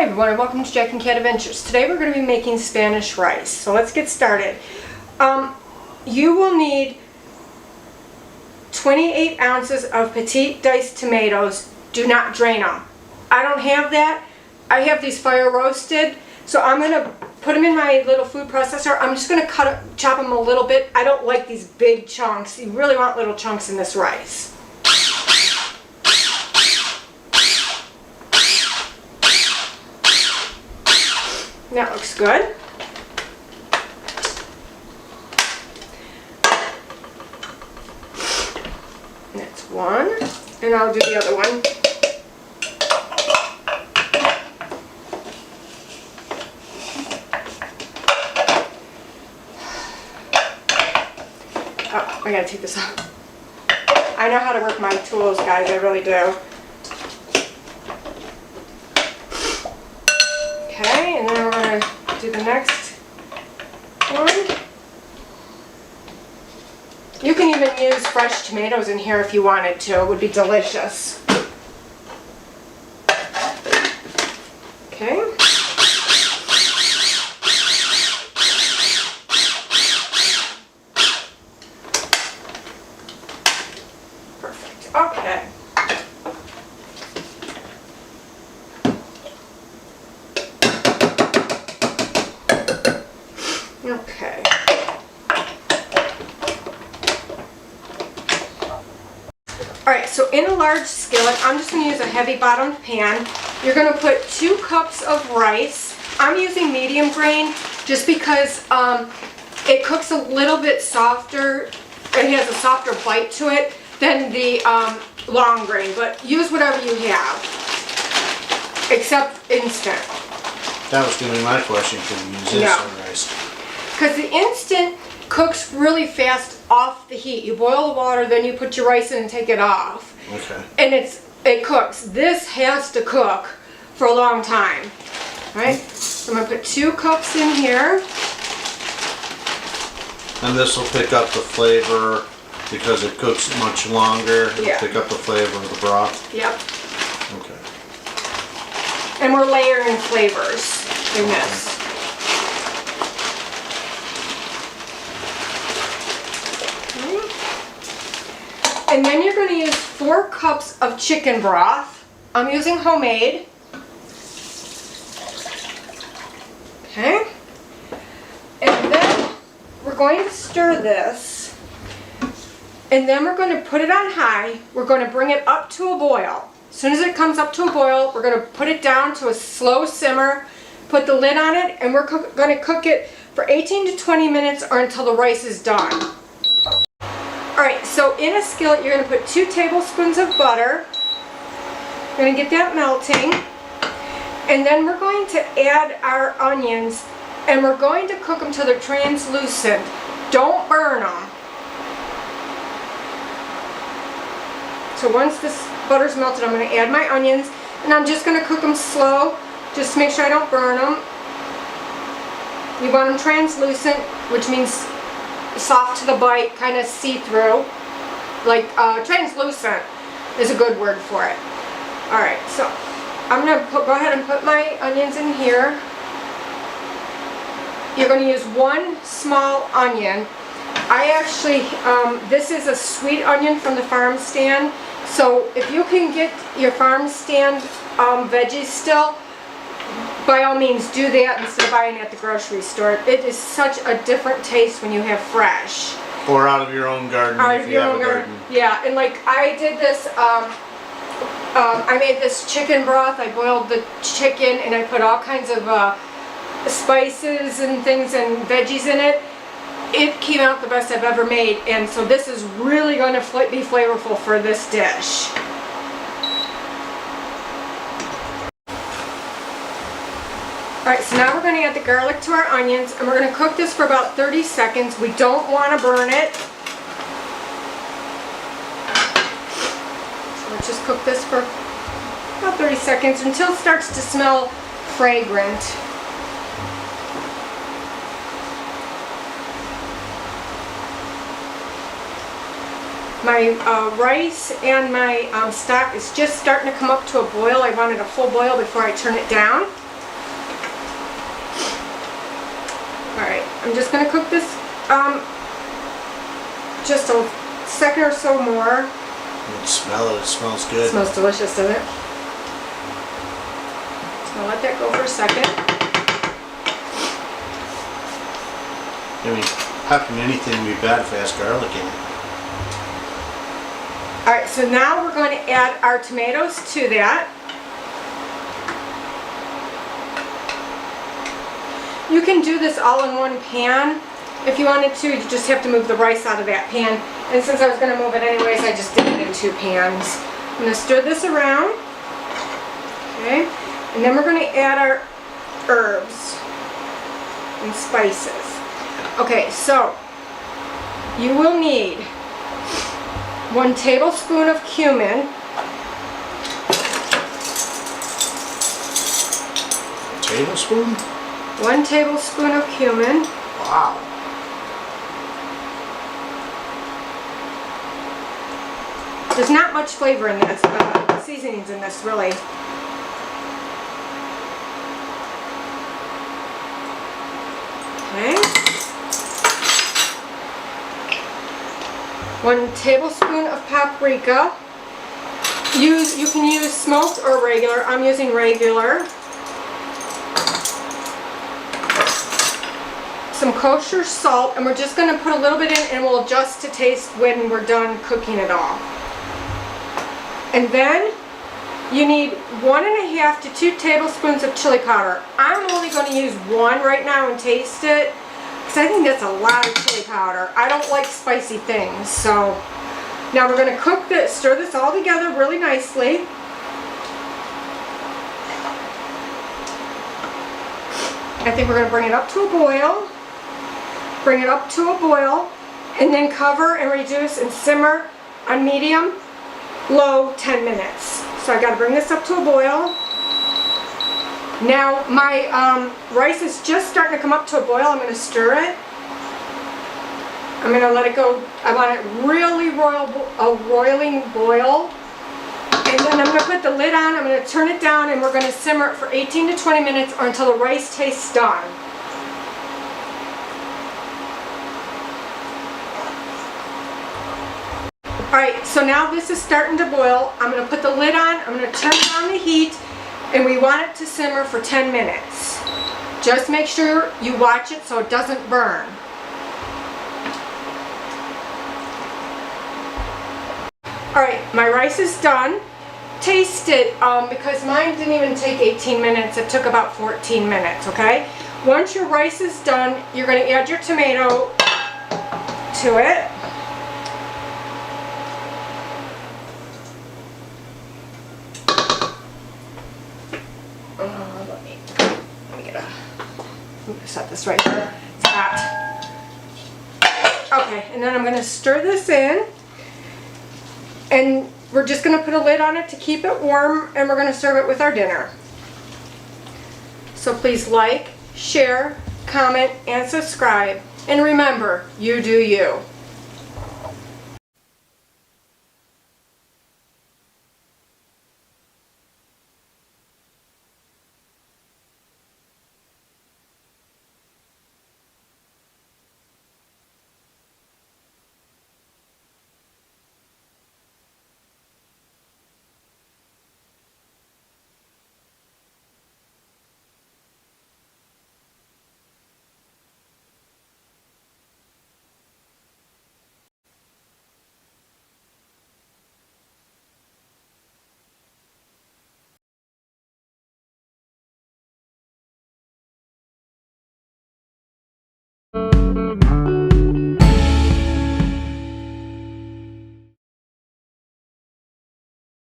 everyone, and welcome to Jack and Cat Adventures. Today we're going to be making Spanish rice. So let's get started. You will need 28 ounces of petite diced tomatoes. Do not drain them. I don't have that. I have these fire roasted. So I'm going to put them in my little food processor. I'm just going to chop them a little bit. I don't like these big chunks. You really want little chunks in this rice. That looks good. That's one. And I'll do the other one. Oh, I gotta take this off. I know how to work my tools, guys. I really do. Okay, and then we're going to do the next one. You can even use fresh tomatoes in here if you wanted to. It would be delicious. Okay. Perfect. Okay. Okay. Alright, so in a large skillet, I'm just going to use a heavy bottomed pan. You're going to put 2 cups of rice. I'm using medium grain just because it cooks a little bit softer. It has a softer bite to it than the long grain, but use whatever you have, except instant. That was going to be my question. Can you use instant rice? Because the instant cooks really fast off the heat. You boil the water, then you put your rice in and take it off. Okay. And it cooks. This has to cook for a long time. Right? So I'm going to put 2 cups in here. And this will pick up the flavor because it cooks much longer. It'll pick up the flavor of the broth. Yep. Okay. And we're layering flavors in this. And then you're going to use 4 cups of chicken broth. I'm using homemade. Okay. And then we're going to stir this. And then we're going to put it on high. We're going to bring it up to a boil. As soon as it comes up to a boil, we're going to put it down to a slow simmer, put the lid on it, and we're going to cook it for 18 to 20 minutes or until the rice is done. Alright, so in a skillet you're going to put 2 tablespoons of butter. You're going to get that melting. And then we're going to add our onions and we're going to cook them till they're translucent. Don't burn them. So once this butter's melted, I'm going to add my onions and I'm just going to cook them slow just to make sure I don't burn them. You want them translucent, which means soft to the bite, kind of see-through. Like translucent is a good word for it. Alright, so I'm going to go ahead and put my onions in here. You're going to use 1 small onion. I actually, this is a sweet onion from the farm stand. So if you can get your farm stand veggies still, by all means do that instead of buying at the grocery store. It is such a different taste when you have fresh. Or out of your own garden if you have a garden. Yeah, and like I did this, I made this chicken broth. I boiled the chicken and I put all kinds of spices and things and veggies in it. It came out the best I've ever made, and so this is really going to be flavorful for this dish. Alright, so now we're going to add the garlic to our onions, and we're going to cook this for about 30 seconds. We don't want to burn it. So let's just cook this for about 30 seconds until it starts to smell fragrant. My rice and my stock is just starting to come up to a boil. I wanted a full boil before I turn it down. I'm just going to cook this just a second or so more. You can smell it. It smells good. It smells delicious, doesn't it? So I'll let that go for a second. I mean, how can anything be bad if it has garlic in it? Alright, so now we're going to add our tomatoes to that. You can do this all in one pan if you wanted to. You just have to move the rice out of that pan. And since I was going to move it anyways, I just did it in 2 pans. I'm going to stir this around. Okay. And then we're going to add our herbs and spices. Okay, so you will need 1 tablespoon of cumin. Tablespoon? 1 tablespoon of cumin. Wow. There's not much flavor in this, seasonings in this really. Okay. 1 tablespoon of paprika. You can use smoked or regular. I'm using regular. Some kosher salt, and we're just going to put a little bit in and we'll adjust to taste when we're done cooking it all. And then you need 1.5 to 2 tablespoons of chili powder. I'm only going to use 1 right now and taste it because I think that's a lot of chili powder. I don't like spicy things. So now we're going to cook this, stir this all together really nicely. I think we're going to bring it up to a boil. Bring it up to a boil and then cover and reduce and simmer on medium, low 10 minutes. So I got to bring this up to a boil. Now my rice is just starting to come up to a boil. I'm going to stir it. I'm going to let it go. I want it really roiling boil. And then I'm going to put the lid on. I'm going to turn it down and we're going to simmer it for 18 to 20 minutes or until the rice tastes done. Alright, so now this is starting to boil. I'm going to put the lid on, I'm going to turn down the heat, and we want it to simmer for 10 minutes. Just make sure you watch it so it doesn't burn. Alright, my rice is done. Taste it, because mine didn't even take 18 minutes, it took about 14 minutes, okay? Once your rice is done, you're going to add your tomato to it. Set this right there. It's hot. Okay, and then I'm going to stir this in. And we're just going to put a lid on it to keep it warm, and we're going to serve it with our dinner. So please like, share, comment, and subscribe. And remember, you do you.